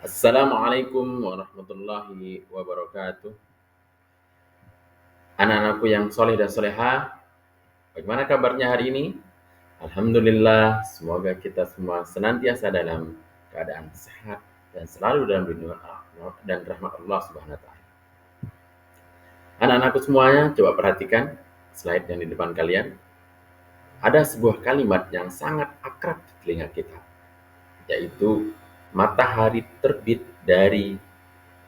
Assalamualaikum warahmatullahi wabarakatuh. Anak-anakku yang soleh dan soleha, bagaimana kabarnya hari ini? Alhamdulillah, semoga kita semua senantiasa dalam keadaan sehat dan selalu dalam lindungan Allah dan rahmat Allah Subhanahu wa taala. Anak-anakku semuanya, coba perhatikan slide yang di depan kalian. Ada sebuah kalimat yang sangat akrab di telinga kita, yaitu matahari terbit dari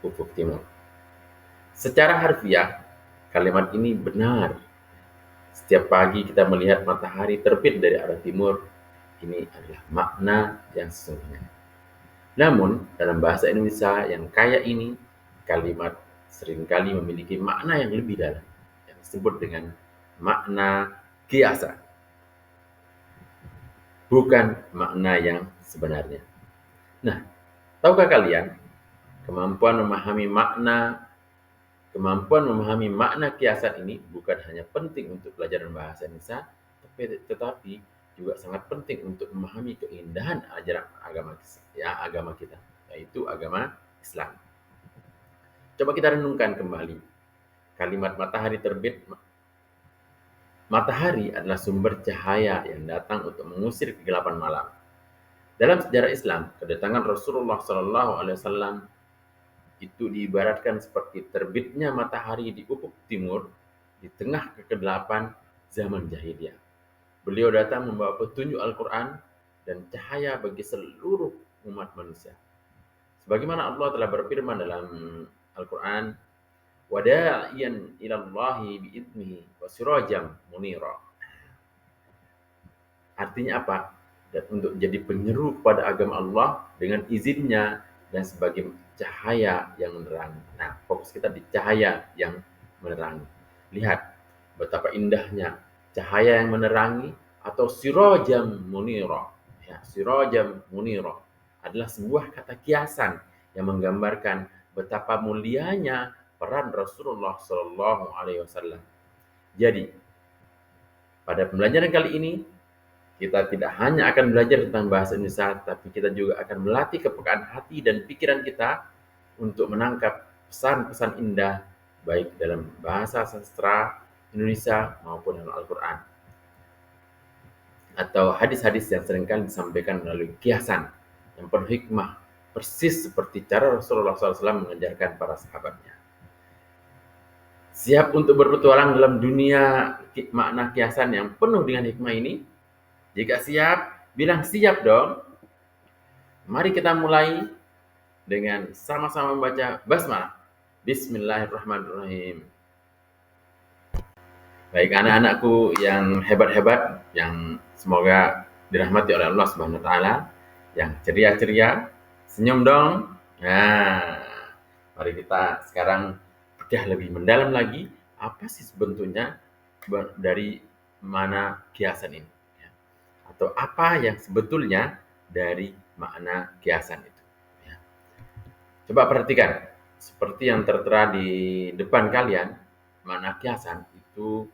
ufuk timur. Secara harfiah, kalimat ini benar. Setiap pagi kita melihat matahari terbit dari arah timur. Ini adalah makna yang sesungguhnya. Namun, dalam bahasa Indonesia yang kaya ini, kalimat seringkali memiliki makna yang lebih dalam, yang disebut dengan makna kiasan, bukan makna yang sebenarnya. Nah, tahukah kalian, Kemampuan memahami makna kiasan ini bukan hanya penting untuk pelajaran bahasa Indonesia, tetapi juga sangat penting untuk memahami keindahan ajaran agama kita, yaitu agama Islam. Coba kita renungkan kembali kalimat matahari terbit. Matahari adalah sumber cahaya yang datang untuk mengusir kegelapan malam. Dalam sejarah Islam, kedatangan Rasulullah SAW itu diibaratkan seperti terbitnya matahari di ufuk timur di tengah kegelapan zaman jahiliyah. Beliau datang membawa petunjuk Al-Quran dan cahaya bagi seluruh umat manusia. Sebagaimana Allah telah berfirman dalam Al-Quran, wada'iyan ilallahi bi'idnihi wa sirajam munira. Artinya apa? Dan untuk jadi penyeru kepada agama Allah dengan izinnya dan sebagai cahaya yang menerangi. Nah, fokus kita di cahaya yang menerangi. Lihat betapa indahnya cahaya yang menerangi atau sirajam munira. Ya, sirajam munira adalah sebuah kata kiasan yang menggambarkan betapa mulianya peran Rasulullah Shallallahu Alaihi Wasallam. Jadi, pada pembelajaran kali ini kita tidak hanya akan belajar tentang bahasa Indonesia, tapi kita juga akan melatih kepekaan hati dan pikiran kita untuk menangkap pesan-pesan indah, baik dalam bahasa sastra Indonesia maupun dalam Al-Quran, atau hadis-hadis yang seringkali disampaikan melalui kiasan yang penuh hikmah, persis seperti cara Rasulullah SAW mengajarkan para sahabatnya. Siap untuk berpetualang dalam dunia makna kiasan yang penuh dengan hikmah ini? Jika siap, bilang siap dong. Mari kita mulai dengan sama-sama membaca basmalah. Bismillahirrahmanirrahim. Baik anak-anakku yang hebat-hebat, yang semoga dirahmati oleh Allah Subhanahu wa taala, yang ceria-ceria, senyum dong. Nah, mari kita sekarang bedah lebih mendalam lagi, apa sih sebetulnya dari mana kiasan ini? Atau apa yang sebetulnya dari makna kiasan itu. Ya. Coba perhatikan, seperti yang tertera di depan kalian, makna kiasan itu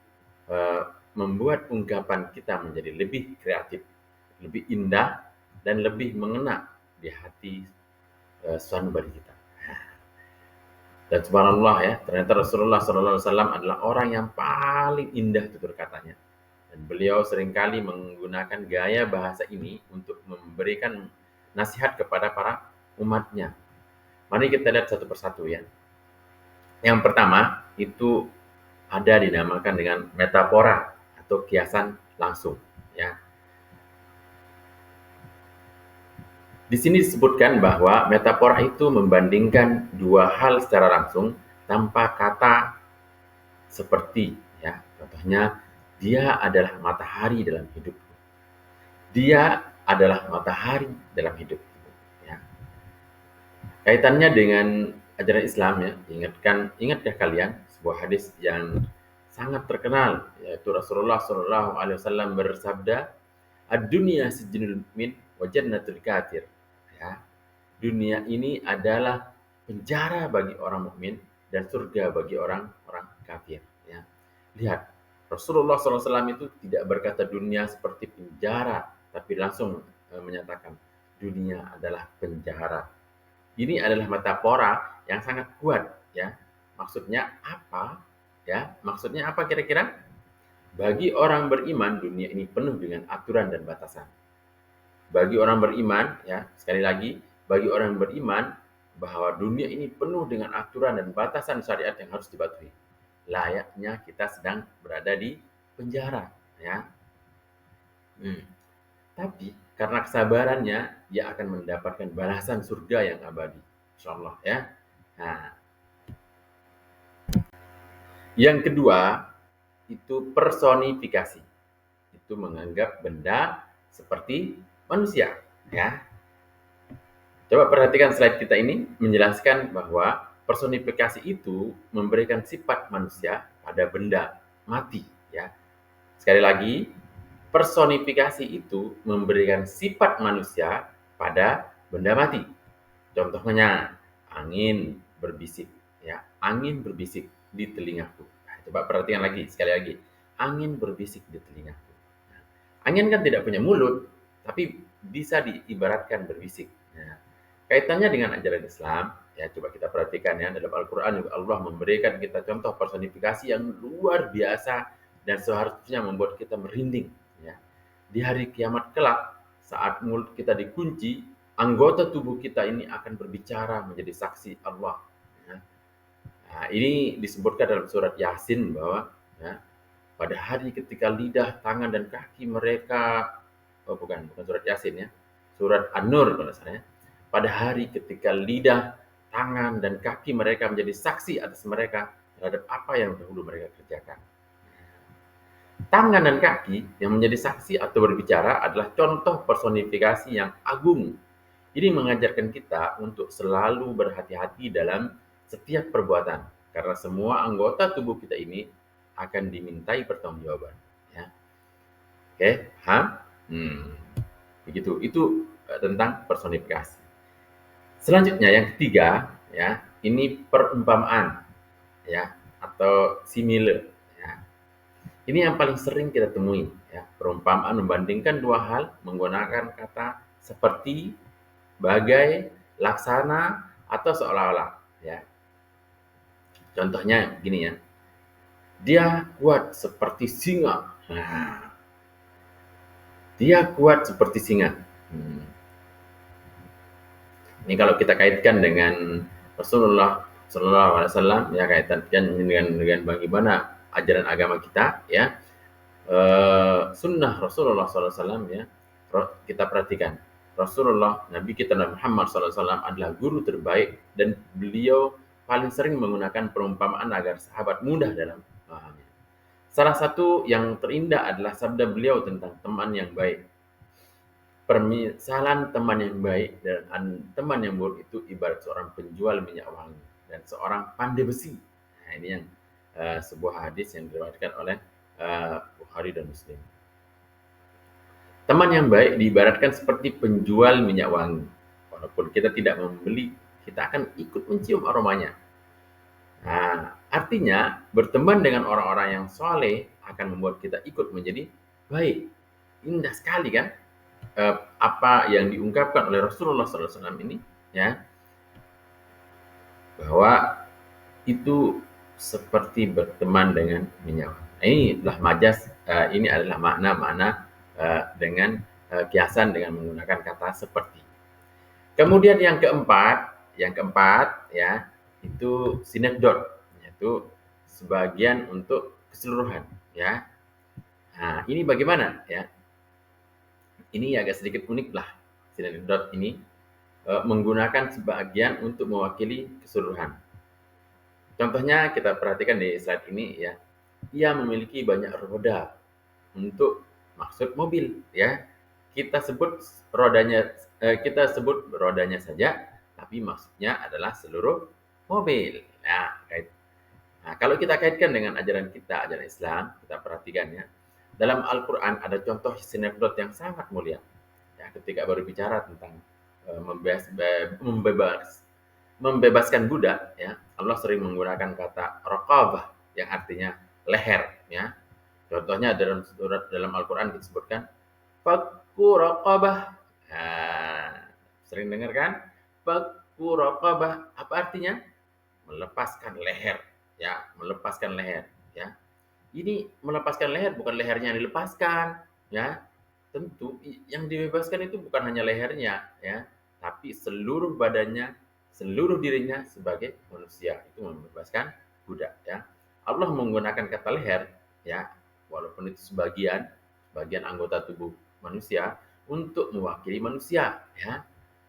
membuat ungkapan kita menjadi lebih kreatif, lebih indah, dan lebih mengena di hati sanubari kita. Dan subhanallah ya, ternyata Rasulullah SAW adalah orang yang paling indah tutur katanya. Dan beliau seringkali menggunakan gaya bahasa ini untuk memberikan nasihat kepada para umatnya. Mari kita lihat satu persatu ya. Yang pertama itu ada dinamakan dengan metafora atau kiasan langsung ya. Di sini disebutkan bahwa metafora itu membandingkan dua hal secara langsung tanpa kata seperti ya. Contohnya, dia adalah matahari dalam hidupku. Dia adalah matahari dalam hidupku. Ya. Kaitannya dengan ajaran Islam ya, ingatkah kalian sebuah hadis yang sangat terkenal, yaitu Rasulullah SAW bersabda, "Ad-dunya sijnul mu'min wa jannatul kafir." Ya. Dunia ini adalah penjara bagi orang mukmin dan surga bagi orang-orang kafir. Ya. Lihat, Rasulullah SAW itu tidak berkata dunia seperti penjara, tapi langsung menyatakan dunia adalah penjara. Ini adalah metafora yang sangat kuat, ya. Maksudnya apa? Ya, maksudnya apa kira-kira? Bagi orang beriman, dunia ini penuh dengan aturan dan batasan. Bagi orang beriman, ya, sekali lagi, bagi orang beriman bahwa dunia ini penuh dengan aturan dan batasan syariat yang harus dipatuhi. Layaknya kita sedang berada di penjara, ya. Hmm. Tapi karena kesabarannya, ia akan mendapatkan balasan surga yang abadi. Insyaallah, ya. Nah, yang kedua itu personifikasi. Itu menganggap benda seperti manusia, ya. Coba perhatikan slide kita ini menjelaskan bahwa personifikasi itu memberikan sifat manusia pada benda mati, ya. Sekali lagi, personifikasi itu memberikan sifat manusia pada benda mati. Contohnya angin berbisik, ya. Angin berbisik di telingaku. Nah, coba perhatikan lagi, sekali lagi. Angin berbisik di telingaku. Nah, angin kan tidak punya mulut, tapi bisa diibaratkan berbisik. Nah, kaitannya dengan ajaran Islam, ya coba kita perhatikan ya, dalam Al-Quran juga Allah memberikan kita contoh personifikasi yang luar biasa dan seharusnya membuat kita merinding. Ya. Di hari kiamat kelak, saat mulut kita dikunci, anggota tubuh kita ini akan berbicara menjadi saksi Allah. Ya. Nah, ini disebutkan dalam surat Yasin bahwa ya, pada hari ketika lidah, tangan, dan kaki mereka, oh bukan surat Yasin ya, surat An-Nur kalau saya. Pada hari ketika lidah, tangan, dan kaki mereka menjadi saksi atas mereka terhadap apa yang dahulu mereka kerjakan. Tangan dan kaki yang menjadi saksi atau berbicara adalah contoh personifikasi yang agung. Ini mengajarkan kita untuk selalu berhati-hati dalam setiap perbuatan, karena semua anggota tubuh kita ini akan dimintai pertanggungjawaban. Ya. Oke, paham? Hmm, begitu. Itu tentang personifikasi. Selanjutnya yang ketiga, ya, ini perumpamaan, ya, atau simile. Ya. Ini yang paling sering kita temui, ya. Perumpamaan membandingkan dua hal menggunakan kata seperti, bagai, laksana, atau seolah-olah. Ya. Contohnya gini ya, dia kuat seperti singa. Nah, dia kuat seperti singa. Hmm. Ini kalau kita kaitkan dengan Rasulullah Shallallahu Alaihi Wasallam, ya kaitkan dengan bagaimana ajaran agama kita, ya. Sunnah Rasulullah SAW, ya, kita perhatikan Rasulullah Nabi kita Nabi Muhammad SAW adalah guru terbaik dan beliau paling sering menggunakan perumpamaan agar sahabat mudah dalam memahami. Salah satu yang terindah adalah sabda beliau tentang teman yang baik. Permisalan teman yang baik dan teman yang buruk itu ibarat seorang penjual minyak wangi dan seorang pandai besi. Nah, ini yang sebuah hadis yang diriwayatkan oleh Bukhari dan Muslim. Teman yang baik diibaratkan seperti penjual minyak wangi. Walaupun kita tidak membeli, kita akan ikut mencium aromanya. Nah, artinya berteman dengan orang-orang yang soleh akan membuat kita ikut menjadi baik. Indah sekali kan? Apa yang diungkapkan oleh Rasulullah SAW ini, ya, bahwa itu seperti berteman dengan minyak. Ini adalah majas, ini adalah makna-makna dengan kiasan dengan menggunakan kata seperti. Kemudian yang keempat ya, itu sinekdot, yaitu sebagian untuk keseluruhan, ya. Nah, ini bagaimana ya? Ini agak sedikit unik lah. Sinekdot ini menggunakan sebagian untuk mewakili keseluruhan. Contohnya kita perhatikan di slide ini ya. Ia memiliki banyak roda untuk maksud mobil ya. Kita sebut rodanya saja, tapi maksudnya adalah seluruh mobil. Nah, kalau kita kaitkan dengan ajaran kita, ajaran Islam, kita perhatikan ya. Dalam Al-Qur'an ada contoh sinekdot yang sangat mulia. Ya, ketika berbicara tentang membebaskan budak, ya, Allah sering menggunakan kata raqabah yang artinya leher, ya. Contohnya dalam Al-Qur'an disebutkan fakku raqabah. Nah, sering dengar kan? Muraqabah apa artinya? Melepaskan leher, ya, melepaskan leher, ya. Ini melepaskan leher bukan lehernya yang dilepaskan, ya. Tentu yang dibebaskan itu bukan hanya lehernya, ya, tapi seluruh badannya, seluruh dirinya sebagai manusia. Itu membebaskan budak, ya. Allah menggunakan kata leher, ya, walaupun itu sebagian anggota tubuh manusia untuk mewakili manusia, ya.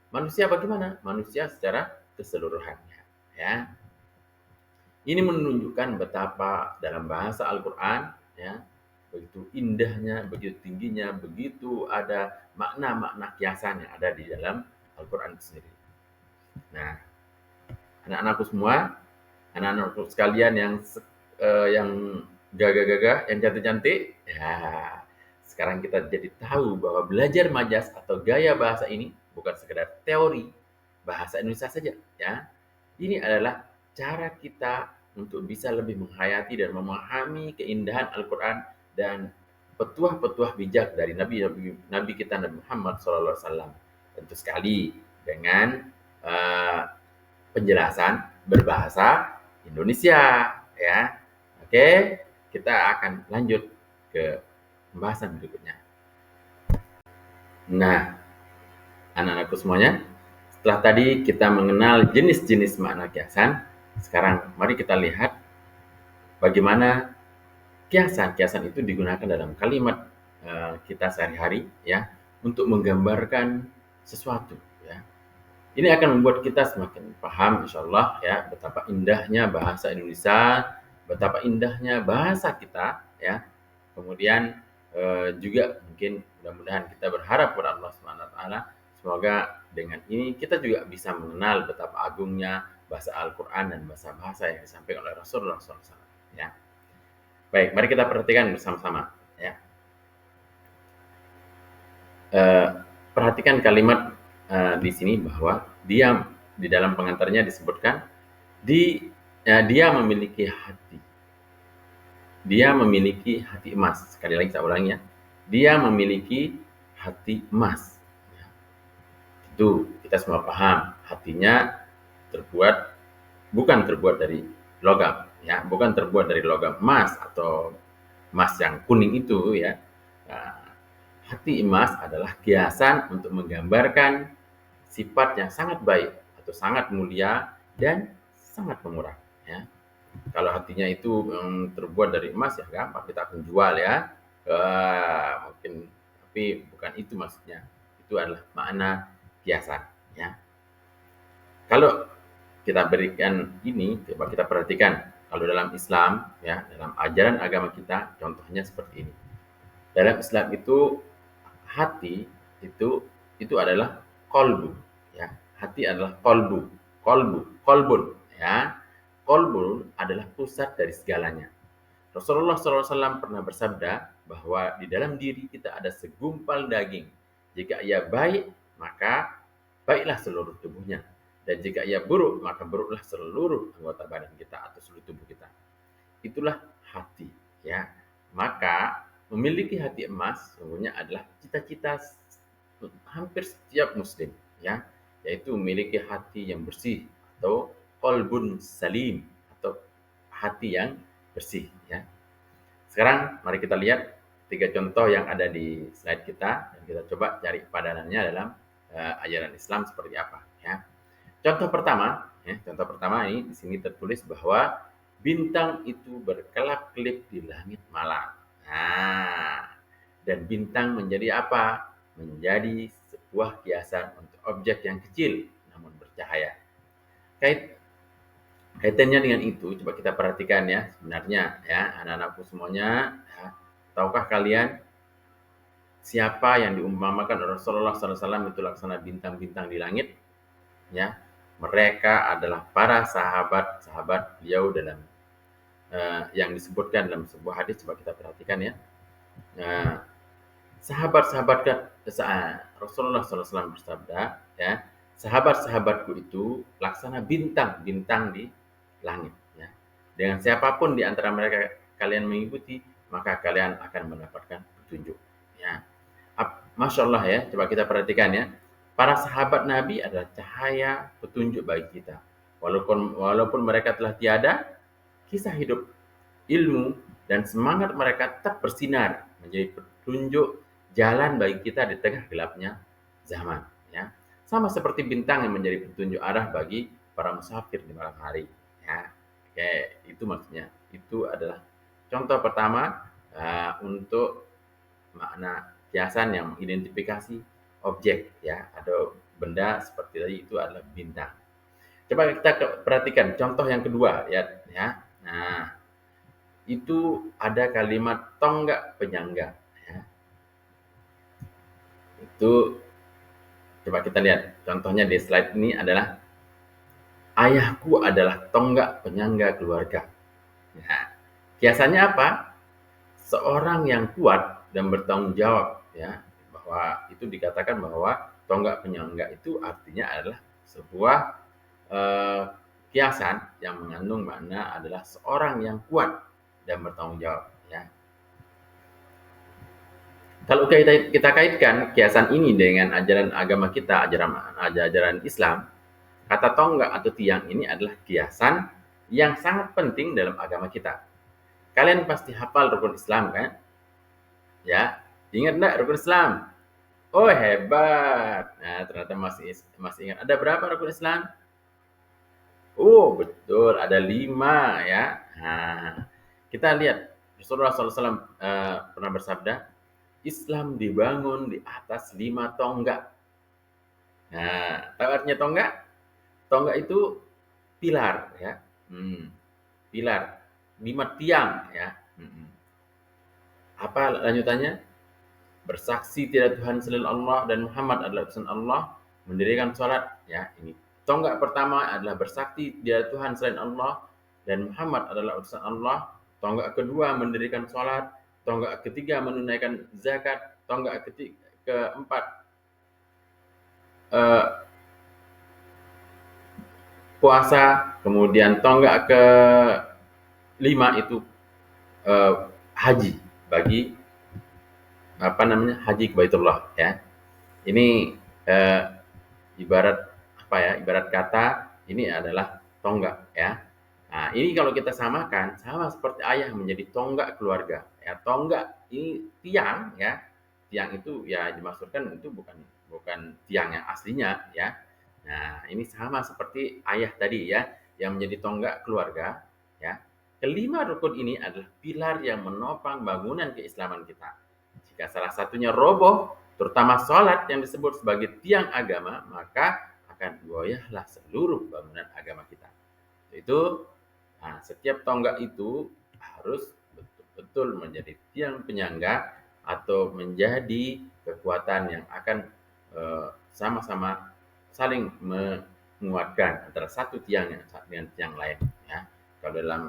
Manusia bagaimana? Manusia secara keseluruhannya, ya. Ini menunjukkan betapa dalam bahasa Al-Qur'an, ya, begitu indahnya, begitu tingginya, begitu ada makna-makna kiasan yang ada di dalam Al-Qur'an itu sendiri. Nah, anak-anakku semua, anak-anakku sekalian yang gagah-gagah, yang cantik-cantik, ya, sekarang kita jadi tahu bahwa belajar majas atau gaya bahasa ini bukan sekedar teori bahasa Indonesia saja, ya. Ini adalah cara kita untuk bisa lebih menghayati dan memahami keindahan Al-Quran dan petuah-petuah bijak dari Nabi kita Nabi Muhammad SAW. Tentu sekali dengan uh, penjelasan berbahasa Indonesia, ya. Oke, kita akan lanjut ke pembahasan berikutnya. Nah, anak-anakku semuanya, setelah tadi kita mengenal jenis-jenis makna kiasan, sekarang mari kita lihat bagaimana kiasan-kiasan itu digunakan dalam kalimat kita sehari-hari, ya, untuk menggambarkan sesuatu, ya. Ini akan membuat kita semakin paham insya Allah, ya, betapa indahnya bahasa Indonesia, betapa indahnya bahasa kita, ya. Kemudian juga mungkin mudah-mudahan kita berharap kepada Allah Subhanahu wa taala semoga dengan ini kita juga bisa mengenal betapa agungnya bahasa Al-Qur'an dan bahasa-bahasa yang disampaikan oleh Rasulullah SAW, ya. Baik, mari kita perhatikan bersama-sama, ya. Perhatikan kalimat di sini bahwa di dalam pengantarnya disebutkan dia memiliki hati. Dia memiliki hati emas. Sekali lagi saya ulangi, ya. Dia memiliki hati emas. Itu kita semua paham. Hatinya bukan terbuat dari logam, ya, bukan terbuat dari logam emas atau emas yang kuning itu, ya. Nah, hati emas adalah kiasan untuk menggambarkan sifat yang sangat baik atau sangat mulia dan sangat pemurah, ya. Kalau hatinya itu terbuat dari emas ya gampang kita akan jual, ya. Mungkin tapi bukan itu maksudnya. Itu adalah makna kiasan, ya. Kalau kita berikan ini, coba kita perhatikan kalau dalam Islam, ya, dalam ajaran agama kita contohnya seperti ini. Dalam Islam itu hati itu adalah kolbu, ya. Hati adalah kolbun, ya. Kolbun adalah pusat dari segalanya. Rasulullah SAW pernah bersabda bahwa di dalam diri kita ada segumpal daging. Jika ia baik, maka baiklah seluruh tubuhnya. Dan jika ia buruk, maka buruklah seluruh anggota badan kita atau seluruh tubuh kita. Itulah hati, ya. Maka memiliki hati emas sesungguhnya adalah cita-cita hampir setiap muslim, ya, yaitu memiliki hati yang bersih atau qalbun salim atau hati yang bersih, ya. Sekarang mari kita lihat 3 contoh yang ada di slide kita dan kita coba cari padanannya dalam ajaran Islam seperti apa, ya. Contoh pertama ini di sini tertulis bahwa bintang itu berkelap-kelip di langit malam. Nah, dan bintang menjadi apa? Menjadi sebuah kiasan untuk objek yang kecil namun bercahaya. Kaitannya dengan itu, coba kita perhatikan, ya, sebenarnya, ya, anak-anakku semuanya, ya, tahukah kalian siapa yang diumpamakan Rasulullah SAW itu laksana bintang-bintang di langit? Ya, mereka adalah para sahabat-sahabat beliau dalam yang disebutkan dalam sebuah hadis. Coba kita perhatikan, ya. Sahabat-sahabat Rasulullah SAW bersabda, ya, sahabat-sahabatku itu laksana bintang-bintang di langit, ya. Dengan siapapun di antara mereka kalian mengikuti, maka kalian akan mendapatkan petunjuk, ya. Masya Allah, ya. Coba kita perhatikan, ya. Para sahabat Nabi adalah cahaya petunjuk bagi kita. Walaupun mereka telah tiada, kisah hidup, ilmu, dan semangat mereka tetap bersinar menjadi petunjuk jalan bagi kita di tengah gelapnya zaman. Ya, sama seperti bintang yang menjadi petunjuk arah bagi para musafir di malam hari. Ya, oke, itu maksudnya. Itu adalah contoh pertama untuk makna kiasan yang mengidentifikasi objek ya atau benda seperti tadi itu adalah bintang. Coba kita perhatikan contoh yang kedua ya. Nah, itu ada kalimat tonggak penyangga ya. Itu coba kita lihat contohnya di slide ini adalah ayahku adalah tonggak penyangga keluarga. Nah, kiasannya apa? Seorang yang kuat dan bertanggung jawab ya, bahwa itu dikatakan bahwa tonggak penyangga itu artinya adalah sebuah eh, kiasan yang mengandung makna adalah seorang yang kuat dan bertanggung jawab ya. Kalau kita kaitkan kiasan ini dengan ajaran agama kita, ajaran Islam, kata tonggak atau tiang ini adalah kiasan yang sangat penting dalam agama kita. Kalian pasti hafal rukun Islam kan? Ya, ingat enggak rukun Islam? Oh hebat. Nah, ternyata masih ingat. Ada berapa rukun Islam? Oh betul, ada 5 ya. Nah, kita lihat Rasulullah SAW pernah bersabda, Islam dibangun di atas 5 tonggak. Nah, tahu artinya tonggak? Tonggak itu pilar ya. Pilar, 5 tiang ya. Apa lanjutannya? Bersaksi tidak Tuhan selain Allah dan Muhammad adalah utusan Allah, mendirikan sholat ya. Ini tonggak pertama adalah bersaksi tidak Tuhan selain Allah dan Muhammad adalah utusan Allah. Tonggak kedua mendirikan sholat. Tonggak ketiga menunaikan zakat. Tonggak keempat eh, puasa. Kemudian tonggak kelima itu haji bagi haji ke Baitullah ya. Ini ibarat apa ya? Ibarat kata ini adalah tonggak ya. Nah, ini kalau kita samakan sama seperti ayah menjadi tonggak keluarga. Ya, tonggak ini tiang ya. Tiang itu ya dimaksudkan itu bukan tiang yang aslinya ya. Nah, ini sama seperti ayah tadi ya yang menjadi tonggak keluarga ya. Kelima rukun ini adalah pilar yang menopang bangunan keislaman kita. Jika salah satunya roboh, terutama sholat yang disebut sebagai tiang agama, maka akan goyahlah seluruh bangunan agama kita. Itu setiap tonggak itu harus betul-betul menjadi tiang penyangga atau menjadi kekuatan yang akan sama-sama saling menguatkan antara satu tiang dengan tiang lain ya. Kalau dalam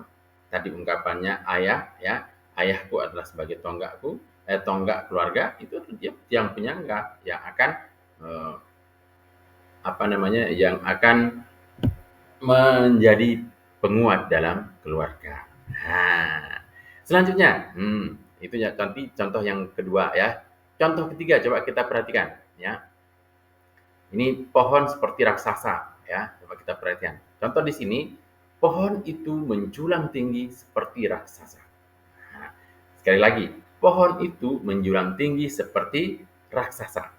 tadi ungkapannya ayah ya, ayahku adalah sebagai tonggak keluarga, itu dia tiang penyangga yang akan yang akan menjadi penguat dalam keluarga. Nah, selanjutnya, itu ya contoh yang kedua ya. Contoh ketiga coba kita perhatikan ya. Ini pohon seperti raksasa ya, coba kita perhatikan. Contoh di sini, pohon itu menjulang tinggi seperti raksasa. Nah, sekali lagi, pohon itu menjulang tinggi seperti raksasa.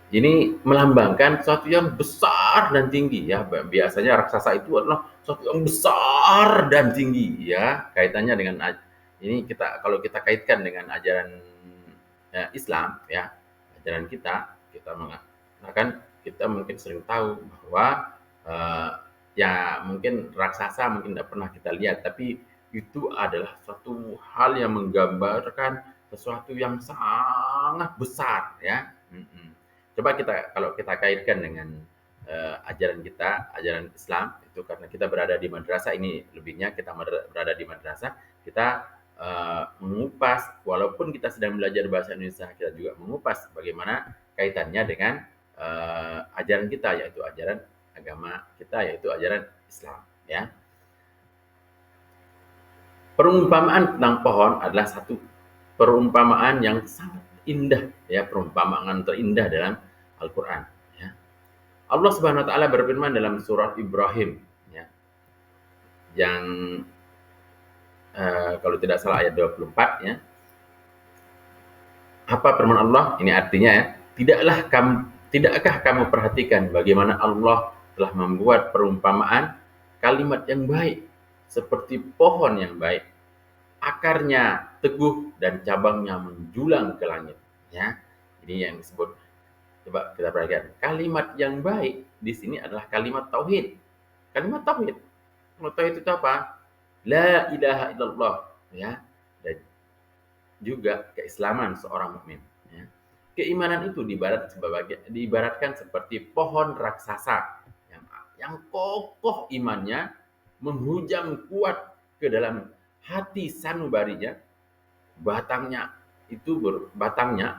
Ini melambangkan sesuatu yang besar dan tinggi ya. Biasanya raksasa itu adalah sesuatu yang besar dan tinggi ya. Kaitannya dengan ini kalau kita kaitkan dengan ajaran Islam ya, ajaran kita mengatakan kita mungkin sering tahu bahwa ya mungkin raksasa mungkin tidak pernah kita lihat, tapi itu adalah suatu hal yang menggambarkan sesuatu yang sangat besar ya. Coba kalau kita kaitkan dengan ajaran Islam itu karena kita berada di madrasah, ini lebihnya kita berada di madrasah, kita mengupas, walaupun kita sedang belajar bahasa Indonesia, kita juga mengupas bagaimana kaitannya dengan ajaran kita, yaitu ajaran agama kita, yaitu ajaran Islam ya. Perumpamaan tentang pohon adalah satu perumpamaan yang sangat indah, ya, perumpamaan terindah dalam Al-Qur'an, ya. Allah Subhanahu wa taala berfirman dalam surat Ibrahim, ya, yang kalau tidak salah ayat 24, ya. Apa firman Allah? Ini artinya, ya, tidakkah kamu perhatikan bagaimana Allah telah membuat perumpamaan kalimat yang baik seperti pohon yang baik, akarnya teguh dan cabangnya menjulang ke langit, ya. Ini yang disebut, coba kita perhatikan. Kalimat yang baik di sini adalah kalimat tauhid. Kalimat tauhid. Kalimat tauhid itu apa? La ilaha illallah, ya. Dan juga keislaman seorang mukmin, ya. Keimanan itu diibaratkan seperti pohon raksasa yang kokoh imannya, menghujam kuat ke dalam hati sanubarinya. Batangnya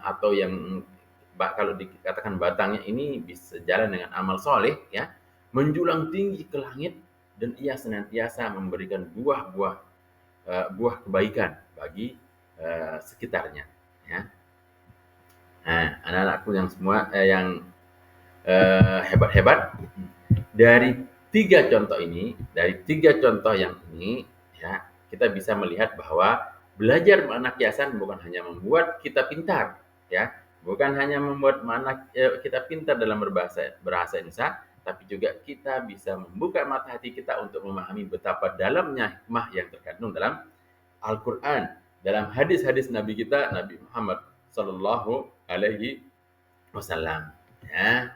atau yang kalau dikatakan batangnya ini bisa jalan dengan amal soleh, ya, menjulang tinggi ke langit, dan ia senantiasa memberikan buah kebaikan bagi sekitarnya, ya. Nah, anak-anakku yang semua yang hebat-hebat, dari tiga contoh yang ini, ya, kita bisa melihat bahwa belajar makna kiasan bukan hanya membuat kita pintar, ya, bukan hanya membuat kita pintar dalam bahasa Indonesia, tapi juga kita bisa membuka mata hati kita untuk memahami betapa dalamnya hikmah yang terkandung dalam Al-Quran, dalam hadis-hadis Nabi kita, Nabi Muhammad Sallallahu Alaihi Wasallam, ya.